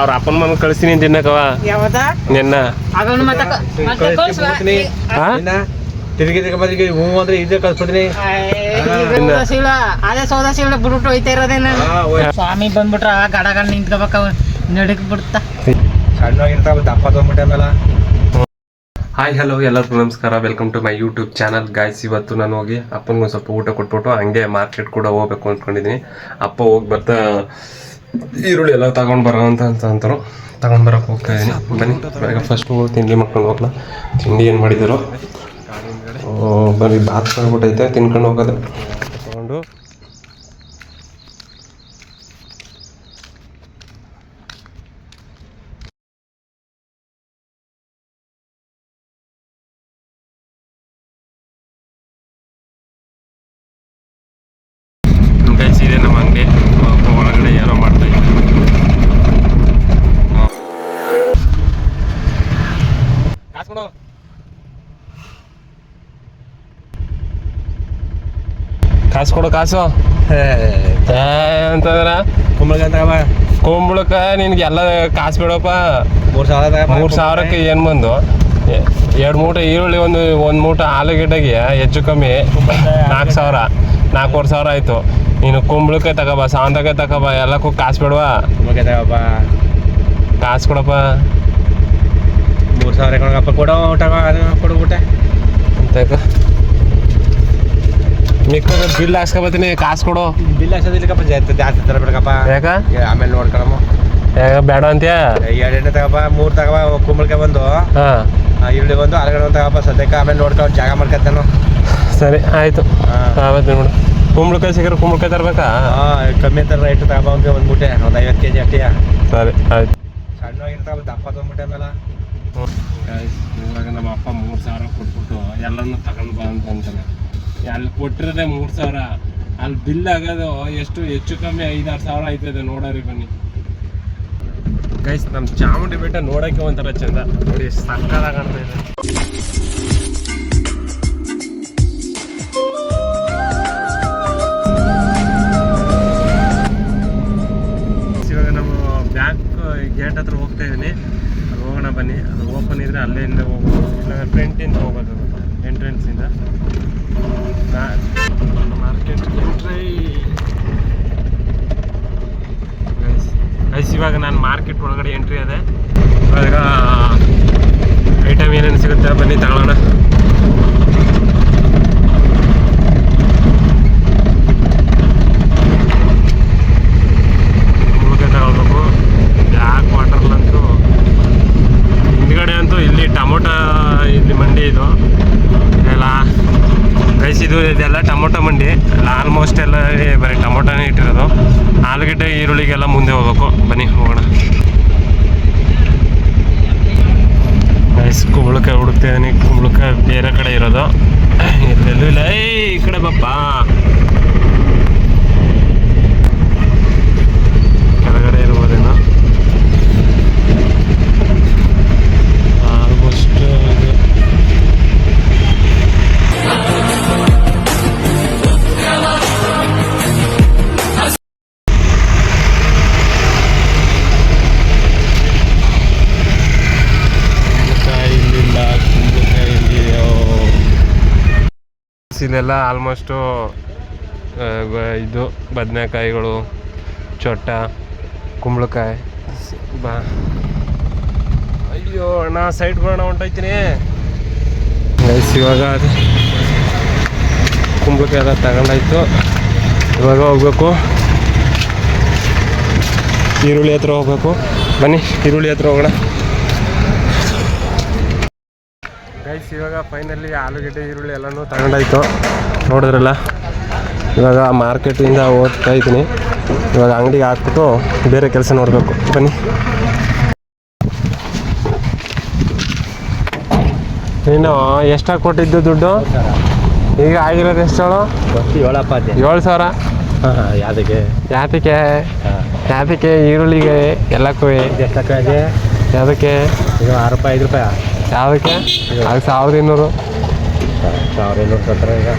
ಅವ್ರ ಅಪ್ಪನ ಮನೆ ಕಳಿಸ್ತೀನಿ ತಿನ್ನಕವ ನಿನ್ನ ತಿರುಗಿ ಹೂ ಅಂದ್ರೆ ಇದೇ ಕಳ್ಸ್ಬಿಡ್ತೀನಿ. ಅದೇ ಸೌದ ಸೀಳ ಬಿಟ್ಬಿಟ್ಟು ಹೋಯ್ತಾ ಇರೋದೇನ ಸ್ವಾಮಿ ಬಂದ್ಬಿಟ್ರ ಗಡಗ ನಿಂತ್ಕೋಬೇಕ ನಡಕ್ ಬಿಡ್ತಾ ಸಣ್ಣವಾಗಿರ್ತಾವ ದಪ್ಪ ತೊಗೊಂಡ್ಬಿಟ್ಟೆ ಆಮೇಲೆ. ಹಾಯ್ ಹಲೋ ಎಲ್ಲರಿಗೂ ನಮಸ್ಕಾರ, welcome to my YouTube channel guys. ಇವತ್ತು ನಾನು ಹೋಗಿ ಅಪ್ಪನಿಗೆ ಸ್ವಲ್ಪ ಊಟ ಕೊಟ್ಬಿಟ್ಟು ಹಂಗೆ ಮಾರ್ಕೆಟ್ ಕೂಡ ಹೋಗ್ಬೇಕು ಅಂದ್ಕೊಂಡಿದ್ದೀನಿ. ಅಪ್ಪ ಹೋಗಿ ಬರ್ತಾ ಈರುಳ್ಳಿ ಎಲ್ಲ ತಗೊಂಡು ಬರೋ ಅಂತಾರೆ, ತಗೊಂಡು ಬರೋಕೆ ಹೋಗ್ತಾ ಇದ್ದೀನಿ. ಬನ್ನಿ ಬೆಳಗ್ಗೆ ಫಸ್ಟು ತಿಂಡಿ ಮಾಡ್ಕೊಂಡು ಹೋಗ್ಲಾ. ತಿಂಡಿ ಏನು ಮಾಡಿದ್ರು ಬರೀ ಬಾತ್ ಮಾಡ್ಬಿಟ್ಟೈತೆ, ತಿನ್ಕೊಂಡು ಹೋಗೋದು. ತಗೊಂಡು ಇದೆ ನಮ್ಮ ಅಂಗಡಿ ಒಳಗಡೆ ಏನೋ ಮಾಡ್ತಾ ಇದ್ದೀವಿ. ಕಾಸು ಕೊಡು ಕಾಸು ಅಂತಂದ್ರ ಕುಂಬಳಕ ನಿನ್ಗೆ ಎಲ್ಲ ಕಾಸು ಬಿಡಪ್ಪ. 3,000ಕ್ಕೆ ಏನು ಬಂದು 2 ಮೂಟೆ ಈರುಳ್ಳಿ, ಒಂದು ಮೂಟೆ ಆಲೂಗೆಡ್ಡೆಗೆ ಹೆಚ್ಚು ಕಮ್ಮಿ 4,000 4,500 ಆಯ್ತು. ನೀನು ಕುಂಬಳಕಾಯಿ ತಗೋಬ, ಸಾವಂತಕಾಯಿ ತಗೋಬ, ಎಲ್ಲಕ್ಕೂ ಕಾಸು ಬಿಡುವ. ಕಾಸು ಕೊಡಪ್ಪ. 3,000 ಕೊಡಪ್ಪ, ಕೊಡ್ಬಿಟ್ಟೆ ಅಂತ ಮಿಕ್ಕದ ಬಿಲ್ ಹಾಕ್ಸ್ಕೊಬತ್ತೀನಿ. ಕಾಸು ಕೊಡು. ಬಿಲ್ ಹಾಕ್ಸೋದಿಲ್ಲಕಪ್ಪ, ಜಾಸ್ತಿ ತರ ಬಿಡಕಪ್ಪ. ಯಾಕ ಆಮೇಲೆ ನೋಡ್ಕೊಳಮ್ಮ. ಯಾಕ ಬೇಡ ಅಂತೀಯ? 2 ಎಣ್ಣೆ ತಗೋಪ, 3 ತಗೋಬ. ಕುಂಬಳಕಾಯಿ ಒಂದು, ಈರುಳ್ಳಿ ಒಂದು, ಆಲೂಗಡ್ಡೆ ಒಂದು ತಗೋಪ ಸದ್ಯಕ್ಕೆ. ಆಮೇಲೆ ನೋಡ್ಕೊಂಡು ಜಾಗ ಮಾಡ್ಕೊತಾನು. ಸರಿ ಆಯ್ತು, ಆವತ್ತು ನೋಡು. ಕುಂಬಳಕಾಯಿ ಸಿಕ್ಕರೆ ಕುಂಬಳಕಾಯಿ ತರಬೇಕಾ? ಕಮ್ಮಿ ತರ ರೈಟ್ ತಗೋಬ. ಒಂದು ಮೂಟೆ ಒಂದು 50 kg ಅಷ್ಟೇ. ಸರಿ ಆಯ್ತು. ಸಣ್ಣವಾಗಿರ್ತಾವ ದಪ್ಪ ತೊಗೊಂಡ್ಬಿಟ್ಟೆ ಆಮೇಲೆ. ಇವಾಗ ನಮ್ಮ ಅಪ್ಪ 3,000 ಕೊಟ್ಬಿಟ್ಟು ಎಲ್ಲನೂ ತಗೊಂಡು ಬಾ ಅಂತಾನೆ. ಅಲ್ಲಿ ಕೊಟ್ಟಿರೋದೆ 3,000, ಅಲ್ಲಿ ಬಿಲ್ ಆಗೋದು ಎಷ್ಟು ಹೆಚ್ಚು ಕಮ್ಮಿ 5-6 ಸಾವಿರ ಆಯ್ತದೆ. ನೋಡೋರಿ ಬನ್ನಿ ಗೈಸ್, ನಮ್ಮ ಚಾಮುಂಡಿ ಬೆಟ್ಟ ನೋಡೋಕ್ಕೆ ಒಂಥರ ಚಂದ. ನೋಡಿ ಎಷ್ಟು ಸಕ್ಕತ್ತಾಗಿ ಕಾಣ್ತಾ ಇದೆ. ಇವಾಗ ನಮ್ಮ ಬ್ಯಾಂಕ್ ಗೇಟ್ ಹತ್ರ ಹೋಗ್ತಾ ಇದ್ದೀನಿ. ಅದು ಹೋಗೋಣ ಬನ್ನಿ. ಅದು ಓಪನ್ ಇದ್ರೆ ಅಲ್ಲಿಂದ ಹೋಗೋದು, ಇಲ್ಲ ಫ್ರಂಟಿಂದ ಹೋಗೋದು ಎಂಟ್ರೆನ್ಸಿಂದ. Market entry guys. ಇವಾಗ ನಾನು ಮಾರ್ಕೆಟ್ ಒಳಗಡೆ ಎಂಟ್ರಿ ಅದೇ. ಇವಾಗ ಐಟಮ್ ಏನೇನು ಸಿಗುತ್ತೆ ಬನ್ನಿ ತಗೊಳ್ಳೋಣ. ಮುಳುಗೆ ತಗೊಳ್ಬೇಕು. ಬ್ಲ್ಯಾಕ್ ವಾಟರ್ಲಂತೂ ಹಿಂದ್ಗಡೆ ಅಂತೂ ಇಲ್ಲಿ ಟೊಮೊಟೊ ಇಲ್ಲಿ ಮಂಡಿ ಇದು ಎಲ್ಲ ಗೈಸ್. ಇದೆಲ್ಲ ಟೊಮೊಟೊ ಮಂಡಿ ಎಲ್ಲ, ಆಲ್ಮೋಸ್ಟ್ ಎಲ್ಲ ಬರೀ ಟೊಮೊಟೊನೇ ಇಟ್ಟಿರೋದು. ಆಲೂಗಡ್ಡೆ ಈರುಳ್ಳಿಗೆಲ್ಲ ಮುಂದೆ ಹೋಗ್ಬೇಕು. ಬನ್ನಿ ಹೋಗೋಣ ಗೈಸ್. ಕುಂಬಳಕಾಯಿ ಹುಡುಕ್ತಿದ್ದೀನಿ. ಕುಂಬಳಕಾಯಿ ಬೇರೆ ಕಡೆ ಇರೋದು, ಎಲ್ಲೆಲ್ಲೂ ಇಲ್ಲ. ಈ ಕಡೆ ಬಪ್ಪಾ, ಕೆಳಗಡೆ ಇರ್ಬೋದೇನೋ. ಆಲ್ಮೋಸ್ಟ್ ಇದು ಇಲ್ಲೆಲ್ಲ ಆಲ್ಮೋಸ್ಟು ಇದು ಬದನೆಕಾಯಿಗಳು, ಚೊಟ್ಟ, ಕುಂಬಳಕಾಯಿ. ಬಾ ಅಯ್ಯೋ ಅಣ್ಣ, ಸೈಡ್ ಬರೋಣ ಹೊಂಟೋಯ್ತೀನಿ ಗೈಸ್. ಇವಾಗ ಅದು ಕುಂಬಳಕಾಯಿ ಎಲ್ಲ ತಗೊಂಡಾಯ್ತು. ಇವಾಗ ಹೋಗ್ಬೇಕು, ಈರುಳ್ಳಿ ಹತ್ರ ಹೋಗ್ಬೇಕು. ಬನ್ನಿ ಈರುಳ್ಳಿ ಹತ್ರ ಹೋಗೋಣ ಗೈಸ್. ಇವಾಗ ಫೈನಲಿ ಆಲೂಗಡ್ಡೆ ಈರುಳ್ಳಿ ಎಲ್ಲನೂ ತಗೊಂಡಾಯ್ತು, ನೋಡಿದ್ರಲ್ಲ. ಇವಾಗ ಮಾರ್ಕೆಟಿಂದ ಹೋಗ್ತಾ ಇದ್ದೀನಿ. ಇವಾಗ ಅಂಗಡಿಗೆ ಹಾಕ್ಬಿಟ್ಟು ಬೇರೆ ಕೆಲಸ ನೋಡಬೇಕು. ಬನ್ನಿ. ನೀನು ಎಷ್ಟಾಗಿ ಕೊಟ್ಟಿದ್ದು ದುಡ್ಡು? ಈಗ ಆಗಿರೋದು ಎಷ್ಟು ಹೇಳು? 7,000. ಯಾವ್ದಕ್ಕೆ ಯಾತಕ್ಕೆ ಈರುಳ್ಳಿಗೆ ಎಲ್ಲಕ್ಕೂ ಎಷ್ಟಕ್ಕೆ? ಯಾವುದಕ್ಕೆ? ಈಗ 6 ರೂಪಾಯಿ 5 ರೂಪಾಯಿ. ಯಾವುದಕ್ಕೆ? ಅದು 1,200. 1,200 ಕೊಡ್ತಾರೆ ಈಗ.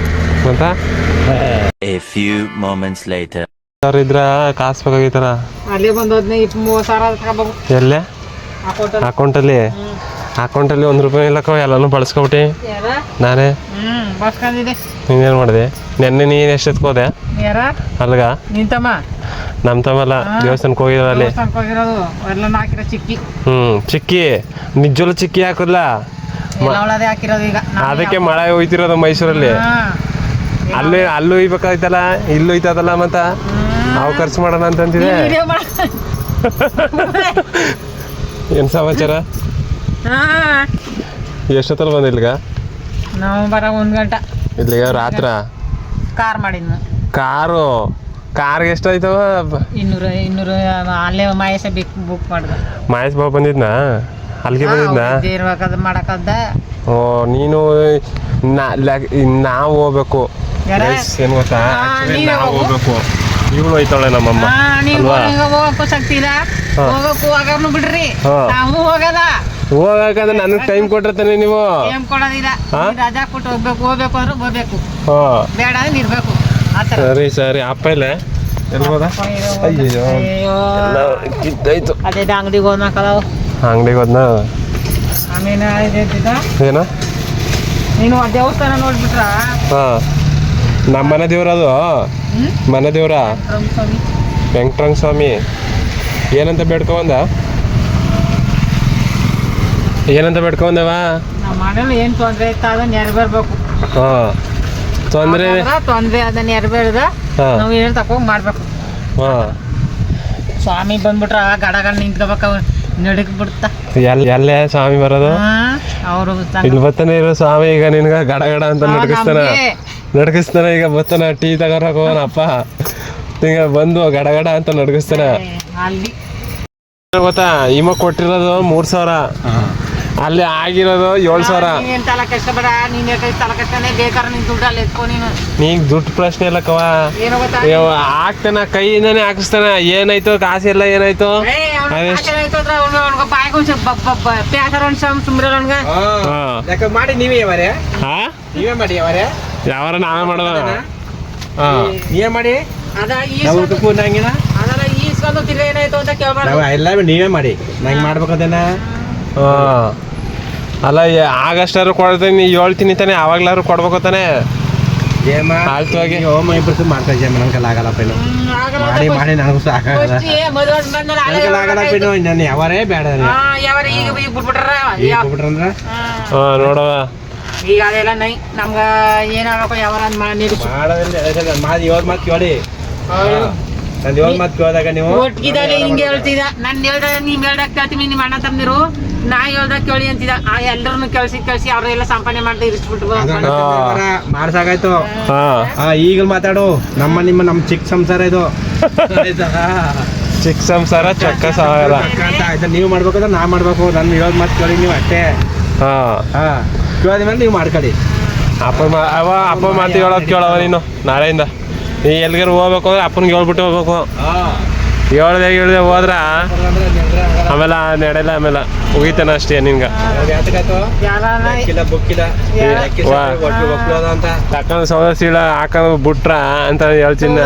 ಅಂತ A few moments later. ಅವ್ರ ಇದ್ರ ಕಾಸು ಬೇಕಾಗಿತ್ತಾರ ಅಲ್ಲಿ ಬಂದು 15-30 ತಗೋಬೇಕು ಎಲ್ಲೇ ಅಕೌಂಟಲ್ಲಿ ಅಕೌಂಟಲ್ಲಿ 1 ರೂಪಾಯಿ ಇಲ್ಲಕ್ಕ ಎಲ್ಲಾನು ಬಳಸ್ಕೊಬಿಟ್ಟಿ ನಾನೇ ಬಸ್ಕೊಂಡಿದೆ. ನೀನೇನು ಮಾಡಿದೆ ನೆನ್ನೆ ನೀನು ಎಷ್ಟೊತ್ಕೋದೆ ಯಾರ ಅಲ್ಗ ನಿಂತಮ್ಮ ನಮ್ಮ ತಮ್ಮಲ್ಲ ದೇವಸ್ಥಾನಕ್ಕೆ ಹೋಗಿರೋ ಅಲ್ಲಿ ಹೋಗಿರೋದು ಎಲ್ಲ ಹಾಕಿರೋ ಚಿಕ್ಕಿ ಚಿಕ್ಕಿ ನಿಜವಲ್ಲ ಚಿಕ್ಕಿ ಹಾಕಲ್ಲ ಒಳದೆ ಹಾಕಿರೋದು ಈಗ ಅದಕ್ಕೆ ಮಳೆ ಹೋಯ್ತಿರೋದು ಮೈಸೂರಲ್ಲಿ ಅಲ್ಲೂ ಒಯ್ಬೇಕಾಯ್ತಲ್ಲ ಇಲ್ಲೂ ಒಯ್ತದಲ್ಲ ಮತ್ತ ನಾವು ಖರ್ಚು ಮಾಡೋಣ ಅಂತಂತಿದೆ ಏನ್ ಸಮಾಚಾರ ಎಷ್ಟೊತ್ತಲ್ಲಿ ಬಂದ ಇಲ್ಲಿಗ ನಾವು ಬರ 1 ಗಂಟೆ ಇಲ್ಲಿಗ ರಾತ್ರ ಕಾರ್ ಮಾಡಿದ್ನು ಕಾರ್ಗೆ ಎಷ್ಟಾಯ್ತವ 200 ಅಲ್ಲೇ ಮಾಯಸ ಬುಕ್ ಮಾಡ್ದ ಮಹೇಶ್ ಬಾಬು ಬಂದಿದ್ನಾ ಅಲ್ಲಿಗೆ ಬಂದಿದ್ನಾ ಇರ್ಬೇಕಾದ ಮಾಡಕದ್ದ ಓ ನೀನು ನಾವು ಹೋಗ್ಬೇಕು ಏನ್ ಗೊತ್ತಾ ನಾವು ಹೋಗ್ಬೇಕು ಇವಳು ಹೋಯ್ತಾಳೆ ನಮ್ಮಮ್ಮ ಅಲ್ವಾ ಹೋಗಕ್ಕೂ ಶಕ್ತಿ ಇಲ್ಲ ಹೋಗಕ್ಕೂ ಹೋಗನು ಬಿಡ್ರಿ ನಾವು ಹೋಗಲ್ಲ ಹೋಗಕಂದ್ರೆ ನನಗೆ ಟೈಮ್ ಕೊಟ್ಟಿರ್ತಾನೆ ನೀವು ಏನ್ ಕೊಡೋದಿಲ್ಲ ರಜಾ ಕೊಟ್ಟು ಹೋಗ್ಬೇಕು ಅಂದ್ರೆ ಹೋಗ್ಬೇಕು ಬೇಡ ಅಂದ್ರೆ ಇರ್ಬೇಕು ಸರಿ ಅಪ್ಪ ಇಲ್ಲ ಎಲ್ಬೋದ ಕಿದ್ದಾಯ್ತು ಅದೇ ಅಂಗಡಿಗೆ ಹೋದ್ನಾಕಲ್ಲ ಅಂಗಡಿಗೆ ಹೋದ್ನ ಆಮೇಲೆ ಏನ ನೀನು ದೇವಸ್ಥಾನ ನೋಡ್ಬಿಟ್ರ ಹಾ ನಮ್ಮ ಮನೆ ದೇವ್ರ ಅದು ಮನೆ ದೇವ್ರ ವೆಂಕಟರಂಗ ಸ್ವಾಮಿ ಏನಂತ ಬೇಡ್ಕೊಂಡ ಬೇಡ್ಕೊಂಡವ ನಮ್ಮ ಮನೇಲಿ ಏನ್ ತೊಂದ್ರೆ ಇತ್ತು ಅದನ್ನ ನೆರವೇರ್ಬೇಕು ಹಾ ತೊಂದ್ರೆ ಅದನ್ನ ನೆರವೇರ್ದ ನಾವು ಏನ್ ತಕೊಂಡ್ ಮಾಡ್ಬೇಕು ಹಾ ಸ್ವಾಮಿ ಬಂದ್ಬಿಟ್ರ ಗಡಗಡ ನಿಂತ್ಕೋಬೇಕ ನಡಕ್ ಬಿಡ್ತಾ ಎಲ್ಲೇ ಸ್ವಾಮಿ ಬರೋದು ಅವರು ಇಲ್ಲಿ ಬರ್ತಾನೆ ಇರೋ ಸ್ವಾಮಿ ಈಗ ನಿನ್ಗ ಗಡಗಡ ಅಂತ ನಡ್ಗಿಸ್ತಾನ ಈಗ ಬರ್ತಾನ ಟೀ ತಗೋರಕ್ ಹೋಗೋನಪ್ಪ ಈಗ ಬಂದು ಗಡಗಡ ಅಂತ ನಡ್ಗಿಸ್ತಾನ ಅಲ್ಲಿ ಗೊತ್ತಾ ಇಮ್ಮ ಕೊಟ್ಟಿರೋದು 3000 ಅಲ್ಲಿ ಆಗಿರೋದು 7000 ನೀನ್ ತಲೆ ಕಷ್ಟಬೇಡ ನೀನ್ ತಲೆ ಕಷ್ಟನೇ ಬೇಕಾದ್ರೆ ನಿನ್ ದುಡ್ಡು ಅಲ್ಲಿ ಎತ್ಕೊ ನೀನು ನೀಗ್ ದುಡ್ಡು ಪ್ರಶ್ನೆ ಇಲ್ಲಕ್ಕವ ಏನೋ ಗೊತ್ತಾ ಹಾಕ್ತಾನ ಕೈಯಿಂದಾನೆ ಹಾಕಿಸ್ತಾನ ಏನಾಯ್ತು ಕಾಸೆಲ್ಲ ಏನಾಯ್ತು ಮಾಡಿ ನೀವೇ ಮಾಡಿ ಯಾವಾರ ನಾವೇ ಮಾಡೋದ ನೀವೇ ಮಾಡಿ ಏನಾಯ್ತು ಅಂತ ಕೇಳ್ಬಾರ್ದು ಎಲ್ಲ ನೀವೇ ಮಾಡಿ ನಂಗೆ ಮಾಡ್ಬೇಕದೇನ ಅಲ್ಲ ಆಗಷ್ಟಾರು ಕೊಡ್ತೀನಿ ಹೇಳ್ತೀನಿ ತಾನೆ ಅವಾಗ್ಲಾರು ಕೊಡ್ಬೇಕು ತಾನೆ ಇಬ್ಬರು ಮಾಡ್ತಾ ನಂಗೆಲ್ಲ ಮಾಡಿ ಮಾಡಿ ನನಗೂ ಸಾಕಾಗಲ್ಲ ನಾನು ಯಾವರೇ ಬೇಡ ಬಿಟ್ಬಿಟ್ರಂದ್ರ ನೋಡವ ಈಗ ಅದೆಲ್ಲ ನೈ ನಮ್ಗ ಏನಾಗಪ್ಪ ಯಾವಾರ ಮಾತು ಇವಾಗ ಮಾತು ಕೇಳಿ ನಂದು ಇವಾಗ ಮಾತು ಕೇಳಿದಾಗ ನೀವು ಒಟ್ಟಿಗಿದಾಗ ಹಿಂಗೆ ಹೇಳ್ತಿದ್ದ ನಾನು ಹೇಳ್ದಾಗ ನೀವ್ ಹೇಳ್ದಾಗ ಕೇಳ್ತೀವಿ ನಿಮ್ಮ ಅಣ್ಣ ತಮ್ಮದಿರು ನಾ ಹೇಳ್ದಾಗ ಕೇಳಿ ಅಂತಿದ್ದ ಎಲ್ಲರನ್ನು ಕಳ್ಸಿ ಅವ್ರೆಲ್ಲ ಸಂಪಾದನೆ ಮಾಡ್ತಾ ಇರಿಸ್ಬಿಟ್ಟು ಮಾಡ್ಸಾಗಾಯ್ತು ಈಗ ಮಾತಾಡು ನಮ್ಮ ಚಿಕ್ಕ ಸಂಸಾರ ಇದು ಚಿಕ್ಕ ಸಂಸಾರ ಚೊಕ್ಕ ಸಾಗರ ಆಯ್ತಾ ನೀವು ಮಾಡ್ಬೇಕಂದ್ರೆ ನಾ ಮಾಡ್ಬೇಕು ನನ್ನ ಇವಾಗ ಮಾತು ಕೇಳಿ ನೀವು ಅಷ್ಟೇ ಕೇಳಿದ ಮೇಲೆ ನೀವು ಮಾಡ್ಕೊಳ್ಳಿ ಅಪ್ಪ ಮಾತು ಹೇಳೋದು ಕೇಳವ ನೀನು ನಾಳೆಯಿಂದ ನೀ ಎಲ್ಗಾರು ಹೋಗ್ಬೇಕು ಅಂದ್ರೆ ಅಪ್ಪನಿಗೆ ಹೇಳ್ಬಿಟ್ಟು ಹೋಗ್ಬೇಕು ಹೇಳ್ದೆ ಹೋದ್ರ ಆಮೇಲೆ ನಡೆಯಲ್ಲ ಆಮೇಲೆ ಮುಗಿತಾನ ಅಷ್ಟೇ ನಿನ್ಗ ತಕ್ಕ ಸೌದ ಸೀಳ ಹಾಕೋದು ಬಿಟ್ರ ಅಂತ ಹೇಳ್ತೀನಿ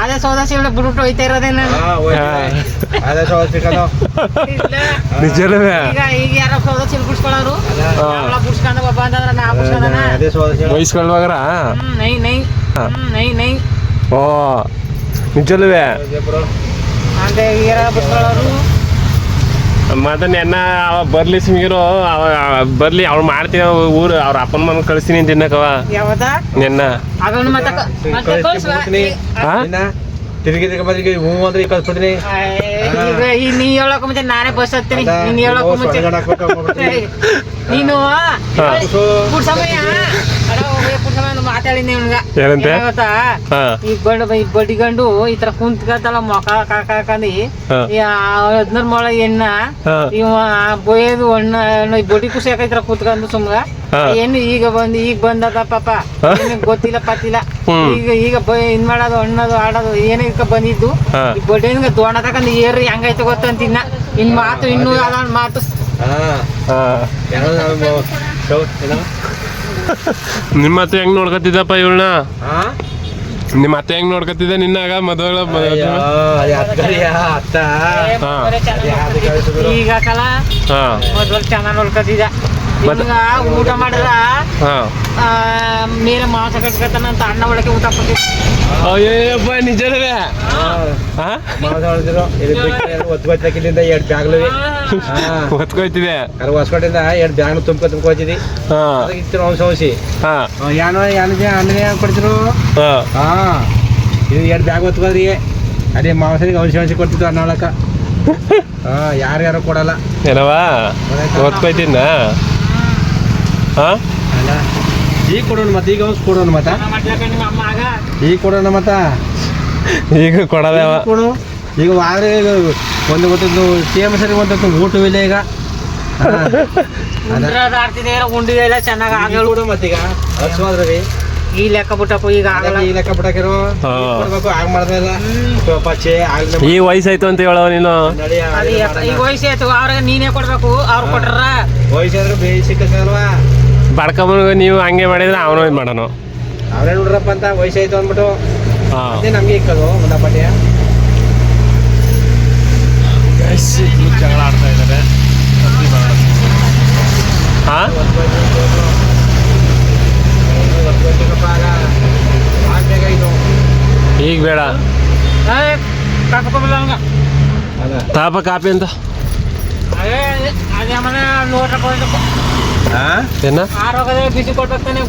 ಅದೇ ಸೌದ ಸೀಳ ಬಿಟ್ಬಿಟ್ಟು ಹೋಯ್ತಾ ಇರೋದೇನ ನಿಜವೇ ಈಗ ಯಾರೋ ಸೌದ ಸೀಲ್ ಬಿಡ್ಸ್ಕೊಳ್ಳೋರು ಬಿಡ್ಸ್ಕೊಂಡ ಒಬ್ಬ ಅಂತಂದ್ರ ನಾ ಬಿಡ್ಸ್ಕೊಂಡನ ವಹಿಸ್ಕೊಳ್ವಾಗ್ರ ನೈ ಓ ನಿಜಲ್ವೇ ಅಂತ ಬಿಡ್ಸ್ಕೊಳ್ಳೋರು ಮತ್ತೆ ನೆನ್ನ ಅವ ಬರ್ಲಿ ಸಿಂಗಿರು ಅವ ಬರ್ಲಿ ಅವ್ಳು ಮಾಡ್ತೀನಿ ಊರು ಅವ್ರ ಅಪ್ಪನ ಮನ ಕಳಿಸ್ತೀನಿ ಅಂತ ತಿನ್ನಕವ ಯಾವತ್ತ ನೆನ್ನ ಅದನ್ನು ತಿರುಗಿ ಹೂ ಅಂದ್ರೆ ಕಳ್ಸ್ಬಿಡ್ತೀನಿ ನೀ ಹೇಳಕ್ ಮುಂಚೆ ನಾನೇ ಬಸ್ ಹತ್ತೀನಿ ನೀನ್ ಹೇಳಕ್ ಮುಂಚೆ ನೀನು ಮಾತಾಡಿನಿ ಏನಂತೆ ಈ ಬಡ್ಡಿ ಗಂಡು ಈ ತರ ಕುಂತ್ಕತ್ತಲ್ಲ ಮೊಕ ಕಾಕಂದಿ 14 ಮೊಳ ಎಣ್ಣ ಇವ ಬೊಯ್ಯೋದು ಹಣ್ಣು ಬಡ್ಡಿ ಖುಷಿ ಆಕೈತ್ರ ಕುತ್ಕೊಂಡು ಸುಮ್ಗ ಏನು ಈಗ ಬಂದದ ಪಾಪ ಗೊತ್ತಿಲ್ಲ ಪತ್ತಿಲ್ಲ ಈಗ ಇದ್ ಮಾಡೋದು ಹಣ್ಣದು ಆಡೋದು ಏನಕ್ಕೆ ಬಂದಿದ್ದು ಈ ಬಡ್ಡಿ ದೋಣ ತಕೊಂಡ್ ಏರ್ರಿ ಹೆಂಗೈತೆ ಗೊತ್ತಂತಿನ್ನ ಇನ್ ಮಾತು ಇನ್ನೂ ಅದೊಂದು ಮಾತು ನಿಮ್ಮ ಹತ್ರ ಹೆಂಗ್ ನೋಡ್ಕತ್ತಿದ್ದಪ್ಪ ಇವಳನ್ನ ನಿಮ್ಮ ಅತ್ತೆ ಹೆಂಗ್ ನೋಡ್ಕೊತಿದ್ದೆ ನಿನ್ನಾಗ ಮದುವೆ ಅಯ್ಯೋ, ಅದೇ ಅತ್ತಯ್ಯ, ಅತ್ತ. ಹಾ. ಯಾವ್ದು ಕಳ್ಸಿದ್ರು? ಈಗ ಕಲ ಹಾ ಮೊದ್ಲು ಚೆನ್ನಾಗಿ ನೋಡ್ಕೊತಿದ್ದ. ಮತ್ತೆ? ಈಗ ಊಟ ಮಾಡಿದ್ರ ಹಾ ಮೇಲೆ ಮಾಂಸ ಕಟ್ಕೊತಾನಂತ ಅಣ್ಣ ಒಳಗೆ ಊಟ ಕೊಟ್ಟಿದ್ದ. ಅಯ್ಯಪ್ಪ ನಿಜವೇ ಹಾ ಮಾಂಸ ಹೊಡೆದಿರು. ಒತ್ಕೊಯ್ತಕ್ಕಿಂದ 2 ಬ್ಯಾಗ್ಲು ಹೊತ್ಕೊಯ್ತಿದೆ ಹೊಸ್ಕೊಟ್ಟಿಂದ 2 ಬ್ಯಾಗ್ನು ತುಂಬ್ಕೊತಿದ್ದಿ. ಹಾ ಅದಕ್ಕಿತ್ತು ಅವ್ನು ಸೌಸಿ ಹಾ ಏನೋ ಅಣ್ಣನೇ ಕೊಡ್ತಿರು. ಹಾ ಹಾ ಇದು 2 ಬ್ಯಾಗ್ ಹೊತ್ಕೋದ್ರಿ. ಅದೇ ಮಾಂಸನಿಗೆ ಔಷಧಿ ಕೊಡ್ತಿತ್ತು ಅನ್ನ ಒಳಕ. ಹಾ ಯಾರು ಕೊಡಲ್ಲ. ಏನವಾ ಹೊತ್ಕೊಯ್ತಿದ್ನ ಹಾ ಅಲ್ಲ ಈಗ ಕೊಡೋಣ ಮತ್ತೆ, ಈಗ ಔಷಧಿ ಕೊಡೋಣ ಮತ್ತ, ನಿಮ್ಮ ಅಮ್ಮ ಆಗ ಈಗ ಕೊಡೋಣ ಮತ್ತ, ಈಗ ಕೊಡದೇವ ಕೊಡು. ಈಗ ವಾರ ಒಂದು ಗೊತ್ತದ್ದು ಸೇಮ್ ಸರಿ ಒಂದು ಊಟವಿಲ್ಲ ಈಗ. ಆಡ್ತಿದೆ ಉಂಡಿಗೆಲ್ಲ ಚೆನ್ನಾಗಿ ಆಗಲ್ಲ. ಕೊಡು ಮತ್ತೀಗ ಹಸುವಾದ್ರಿ ಈ ಲೆಕ್ಕ ಬಿಟ್ಟಪ್ಪ ಈಗ ಆಗಲ್ಲ. ಈ ಲೆಕ್ಕ ಬಿಡಾಕಿರೋ ಕೊಡ್ಬೇಕು. ಆಗ ಮಾಡಿದ್ರಲ್ಲ ಪಚ್ಚೆ ಆಗ್ಲಿ ಈ ವಯಸ್ಸಾಯ್ತು ಅಂತ ಹೇಳವ ನೀನು ನಡಿ. ಅದು ಈಗ ವಯಸ್ಸು ಆಯ್ತು, ಅವ್ರಿಗೆ ನೀನೇ ಕೊಡ್ಬೇಕು. ಅವ್ರು ಕೊಟ್ರ ವಯಸ್ಸಾದ್ರೆ ಬೇಯಿ ಸಿಕ್ಕಲ್ವಾ? ಬಡ್ಕೊಂಬನಿಗೆ ನೀವು ಹಂಗೆ ಮಾಡಿದ್ರೆ ಅವನು ಇದು ಮಾಡೋಣ. ಅವ್ರೇ ನೋಡ್ರಪ್ಪ ಅಂತ ವಯಸ್ಸಾಯ್ತು ಅಂದ್ಬಿಟ್ಟು ಹಾ ಅದೇ ನಮ್ಗೆ ಇಕ್ಕದು ಮುಂದಪಟ್ಟಿ. ಜಗಳ ಆಡ್ತಾ ಇದ್ದಾರೆ. ಹಾ ಈಗ ಬೇಡ ತಾಪ ಕಾಪಿ ಅಂತ ಅದೇ ಮನೆ ನೋಡ್ರಪ್ಪ ಏನ ಆರೋಗ್ಯದ ಬಿಸಿ ಕೊಡ್ಬೇಕು ತಾನೆ.